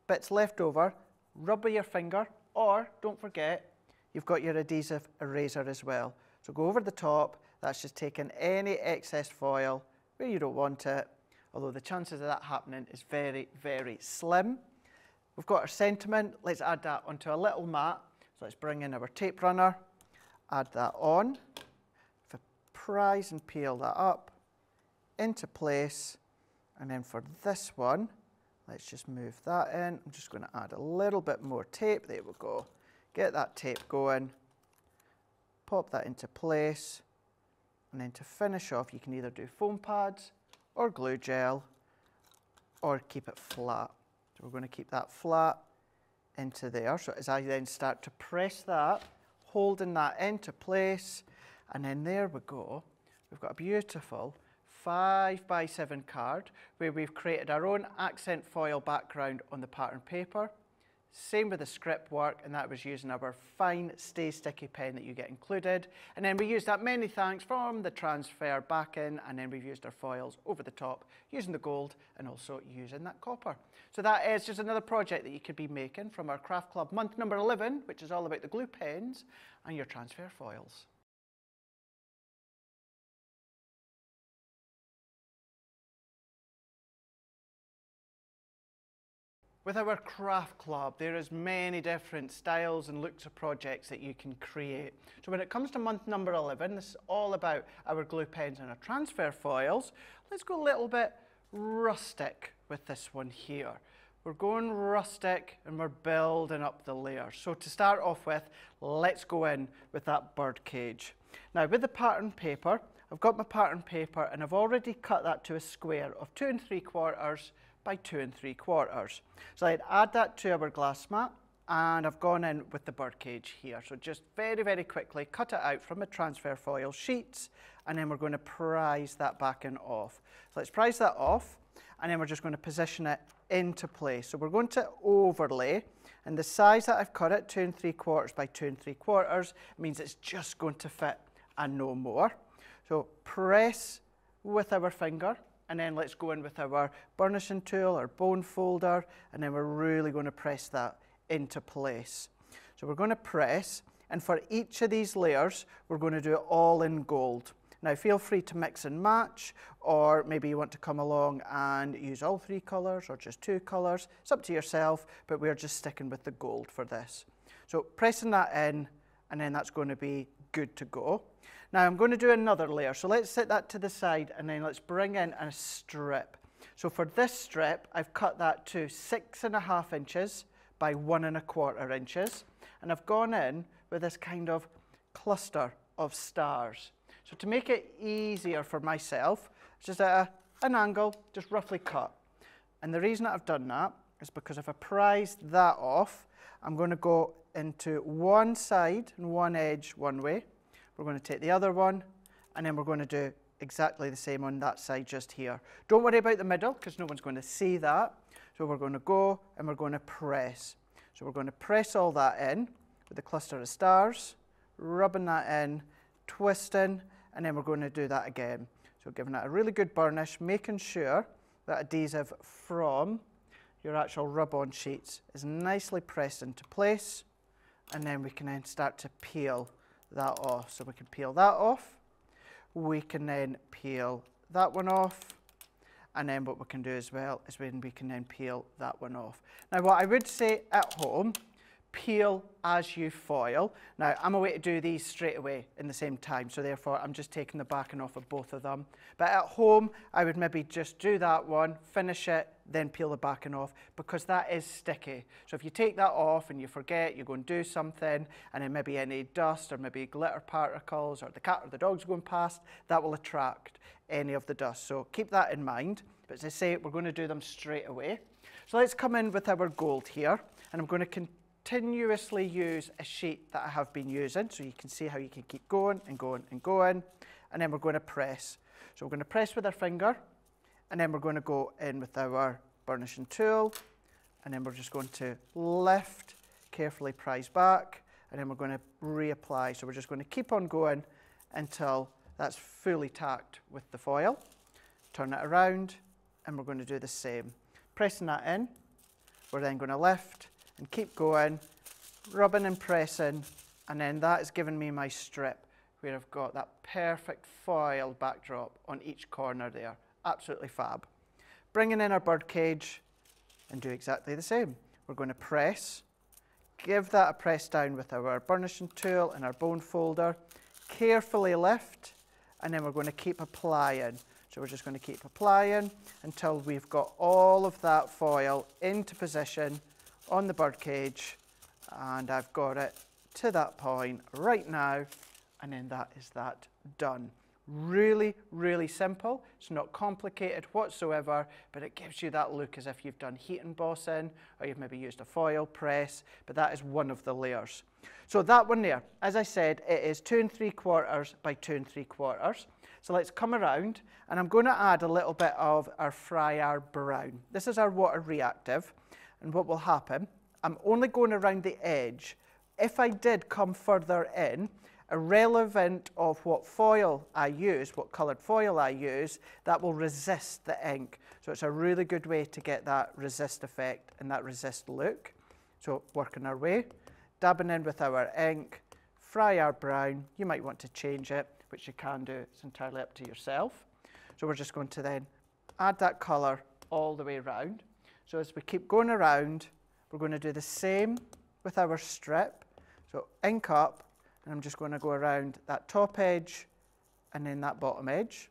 bits left over, rub with your finger, or don't forget, you've got your adhesive eraser as well. So go over the top. That's just taking any excess foil where you don't want it, although the chances of that happening is very, very slim. We've got our sentiment. Let's add that onto a little mat. So let's bring in our tape runner, add that on. If I prise and peel that up into place, and then for this one, let's just move that in. I'm just going to add a little bit more tape. There we go. Get that tape going. Pop that into place. And then to finish off, you can either do foam pads or glue gel or keep it flat. So we're going to keep that flat into there. So as I then start to press that, holding that into place, and then there we go. We've got a beautiful 5x7 card where we've created our own accent foil background on the pattern paper. Same with the script work, and that was using our fine Stay Sticky pen that you get included. And then we used that many thanks from the transfer back in, and then we've used our foils over the top using the gold and also using that copper. So that is just another project that you could be making from our Craft Club month number 11, which is all about the glue pens and your transfer foils. With our Craft Club, there is many different styles and looks of projects that you can create. So when it comes to month number 11, this is all about our glue pens and our transfer foils. Let's go a little bit rustic with this one here. We're going rustic and we're building up the layers. So to start off with, let's go in with that bird cage. Now with the pattern paper, I've got my pattern paper and I've already cut that to a square of 2 3/4 by 2 3/4. So I'd add that to our glass mat, and I've gone in with the birdcage here. So just very, very quickly cut it out from the transfer foil sheets, and then we're going to prise that back and off. So let's prise that off, and then we're just going to position it into place. So we're going to overlay, and the size that I've cut it, 2 3/4 by 2 3/4, means it's just going to fit and no more. So press with our finger, and then let's go in with our burnishing tool or bone folder, and then we're really going to press that into place. So we're going to press, and for each of these layers, we're going to do it all in gold. Now feel free to mix and match, or maybe you want to come along and use all 3 colours or just 2 colours. It's up to yourself, but we're just sticking with the gold for this. So pressing that in, and then that's going to be good to go. Now I'm going to do another layer, so let's set that to the side, and then let's bring in a strip. So for this strip, I've cut that to 6.5 inches by 1 1/4 inches, and I've gone in with this kind of cluster of stars. So to make it easier for myself, just at an angle, just roughly cut. And the reason that I've done that is because if I prise that off, I'm going to go into one side and one edge one way. We're going to take the other one, and then we're going to do exactly the same on that side just here. Don't worry about the middle, because no one's going to see that. So we're going to go and we're going to press. So we're going to press all that in with the cluster of stars, rubbing that in, twisting, and then we're going to do that again. So giving that a really good burnish, making sure that adhesive from your actual rub-on sheets is nicely pressed into place, and then we can then start to peel that off. So we can peel that off, we can then peel that one off, and then what we can do as well is we can then peel that one off. Now what I would say at home, peel as you foil. Now I'm away to do these straight away in the same time, so therefore I'm just taking the backing off of both of them. But at home I would maybe just do that one, finish it, then peel the backing off, because that is sticky. So if you take that off and you forget, you go and do something, and then maybe any dust or maybe glitter particles or the cat or the dog's going past, that will attract any of the dust. So keep that in mind. But as I say, we're going to do them straight away. So let's come in with our gold here, and I'm going to continuously use a sheet that I have been using, so you can see how you can keep going and going and going, and then we're going to press. So we're going to press with our finger, and then we're going to go in with our burnishing tool, and then we're just going to lift, carefully prise back, and then we're going to reapply. So we're just going to keep on going until that's fully tacked with the foil. Turn it around, and we're going to do the same. Pressing that in, we're then going to lift and keep going, rubbing and pressing, and then that is giving me my strip where I've got that perfect foil backdrop on each corner there. Absolutely fab. Bringing in our bird cage and do exactly the same. We're going to press, give that a press down with our burnishing tool and our bone folder, carefully lift, and then we're going to keep applying. So we're just going to keep applying until we've got all of that foil into position on the birdcage, and I've got it to that point right now, and then that is that done. Really, really simple. It's not complicated whatsoever, but it gives you that look as if you've done heat embossing or you've maybe used a foil press, but that is one of the layers. So that one there, as I said, it is 2 3/4 by 2 3/4. So let's come around, and I'm going to add a little bit of our Fryer Brown. This is our water reactive, and what will happen, I'm only going around the edge. If I did come further in, irrelevant of what foil I use, what coloured foil I use, that will resist the ink. So it's a really good way to get that resist effect and that resist look. So working our way, dabbing in with our ink, Fryer Brown. You might want to change it, which you can do. It's entirely up to yourself. So we're just going to then add that colour all the way around. So as we keep going around, we're going to do the same with our strip. So ink up, and I'm just going to go around that top edge and then that bottom edge.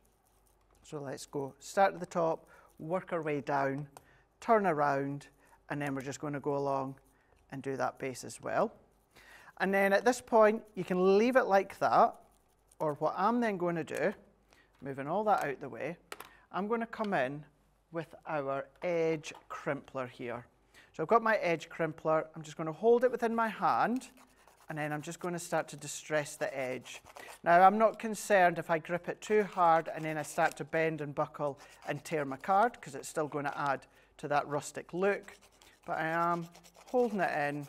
So let's go start at the top, work our way down, turn around, and then we're just going to go along and do that base as well. And then at this point, you can leave it like that, or what I'm then going to do, moving all that out the way, I'm going to come in with our edge crimpler here. So I've got my edge crimpler, I'm just going to hold it within my hand, and then I'm just going to start to distress the edge. Now, I'm not concerned if I grip it too hard and then I start to bend and buckle and tear my card, because it's still going to add to that rustic look. But I am holding it in,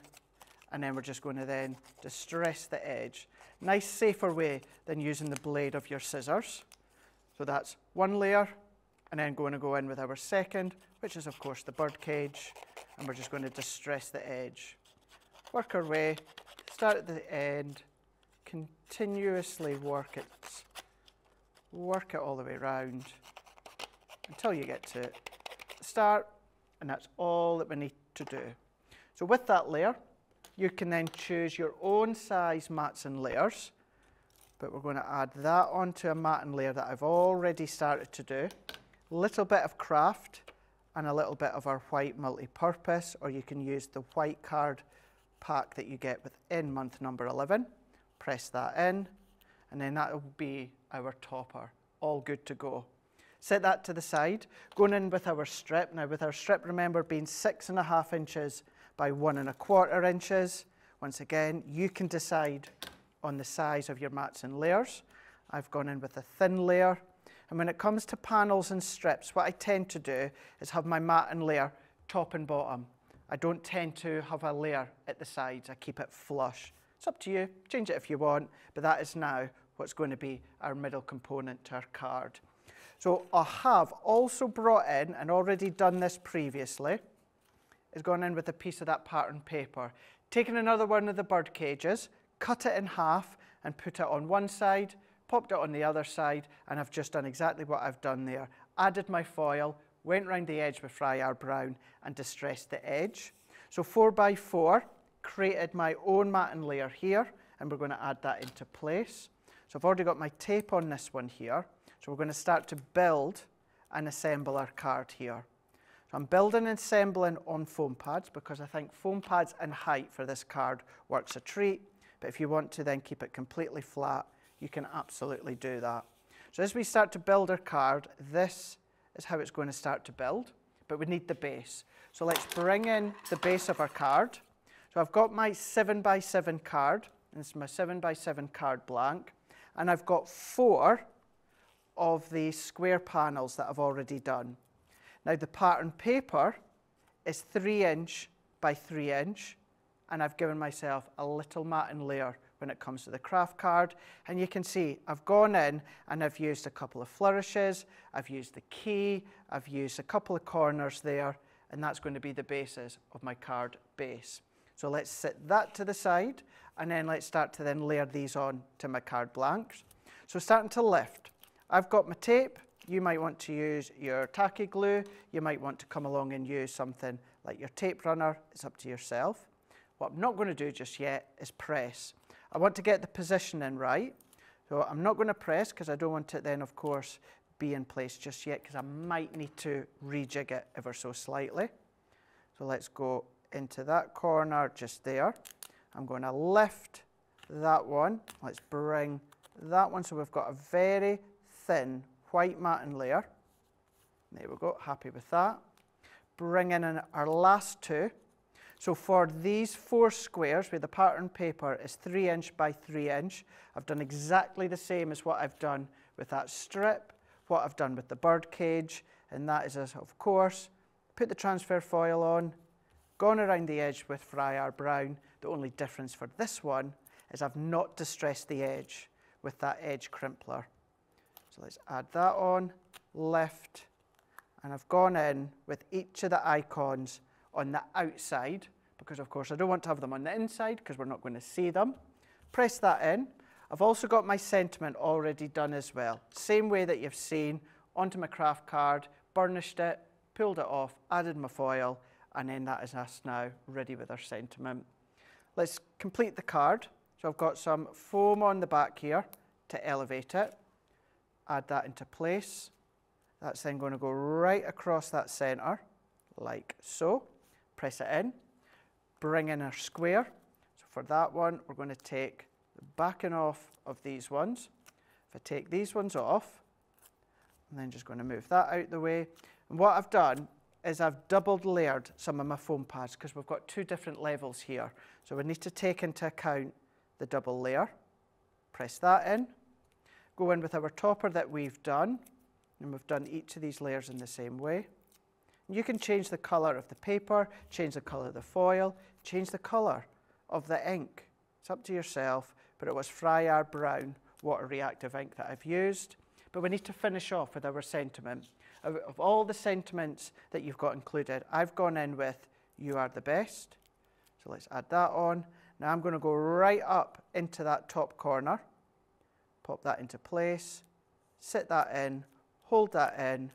and then we're just going to then distress the edge. Nice, safer way than using the blade of your scissors. So that's one layer, and then going to go in with our second, which is of course the birdcage, and we're just going to distress the edge. Work our way. Start at the end, continuously work it all the way around until you get to the start, and that's all that we need to do. So with that layer, you can then choose your own size mats and layers, but we're going to add that onto a mat and layer that I've already started to do. A little bit of craft and a little bit of our white multi-purpose, or you can use the white card pack that you get within month number 11. Press that in, and then that will be our topper, all good to go. Set that to the side, going in with our strip. Now with our strip, remember, being 6.5 inches by 1 1/4 inches. Once again, you can decide on the size of your mats and layers. I've gone in with a thin layer, and when it comes to panels and strips, what I tend to do is have my mat and layer top and bottom. I don't tend to have a layer at the sides. I keep it flush. It's up to you. Change it if you want, but that is now what's going to be our middle component to our card. So I have also brought in, and already done this previously, is gone in with a piece of that pattern paper. Taken another one of the bird cages, cut it in half and put it on one side, popped it on the other side, and I've just done exactly what I've done there. Added my foil, went round the edge with Fryer Brown and distressed the edge. So 4x4, created my own mat and layer here, and we're going to add that into place. So I've already got my tape on this one here, so we're going to start to build and assemble our card here. So I'm building and assembling on foam pads, because I think foam pads and height for this card works a treat, but if you want to then keep it completely flat, you can absolutely do that. So as we start to build our card, this is how it's going to start to build, but we need the base. So let's bring in the base of our card. So I've got my 7x7 card, and this is my 7x7 card blank, and I've got 4 of the square panels that I've already done. Now the pattern paper is 3 inch by 3 inch, and I've given myself a little mat and layer when it comes to the craft card, and you can see I've gone in and I've used a couple of flourishes, I've used the key, I've used a couple of corners there, and that's going to be the basis of my card base. So let's set that to the side, and then let's start to then layer these on to my card blanks. So starting to lift, I've got my tape. You might want to use your tacky glue, you might want to come along and use something like your tape runner, it's up to yourself. What I'm not going to do just yet is press. I want to get the positioning right. So I'm not going to press because I don't want it then, of course, be in place just yet because I might need to rejig it ever so slightly. So let's go into that corner just there. I'm going to lift that one. Let's bring that one so we've got a very thin white matting layer. There we go, happy with that. Bring in our last two. So for these 4 squares where the pattern paper is 3 inch by 3 inch, I've done exactly the same as what I've done with that strip, what I've done with the bird cage, and that is, of course, put the transfer foil on, gone around the edge with Fryer Brown. The only difference for this one is I've not distressed the edge with that edge crimpler. So let's add that on, lift, and I've gone in with each of the icons on the outside, because of course I don't want to have them on the inside because we're not going to see them. Press that in. I've also got my sentiment already done as well. Same way that you've seen, onto my craft card, burnished it, pulled it off, added my foil, and then that is us now ready with our sentiment. Let's complete the card. So I've got some foam on the back here to elevate it. Add that into place. That's then going to go right across that centre, like so. Press it in, bring in our square. So for that one, we're going to take the backing off of these ones. If I take these ones off, I'm then just going to move that out the way. And what I've done is I've doubled layered some of my foam pads because we've got 2 different levels here. So we need to take into account the double layer. Press that in. Go in with our topper that we've done. And we've done each of these layers in the same way. You can change the colour of the paper, change the colour of the foil, change the colour of the ink. It's up to yourself, but it was Fryer Brown water reactive ink that I've used. But we need to finish off with our sentiment. Of all the sentiments that you've got included, I've gone in with You Are the Best. So let's add that on. Now I'm going to go right up into that top corner, pop that into place, sit that in, hold that in,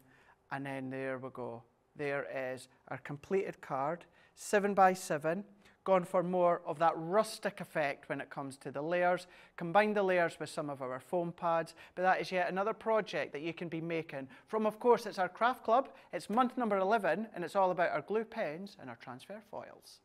and then there we go. There is our completed card, 7 by 7, gone for more of that rustic effect when it comes to the layers. Combine the layers with some of our foam pads, but that is yet another project that you can be making from, of course, it's our craft club. It's month number 11, and it's all about our glue pens and our transfer foils.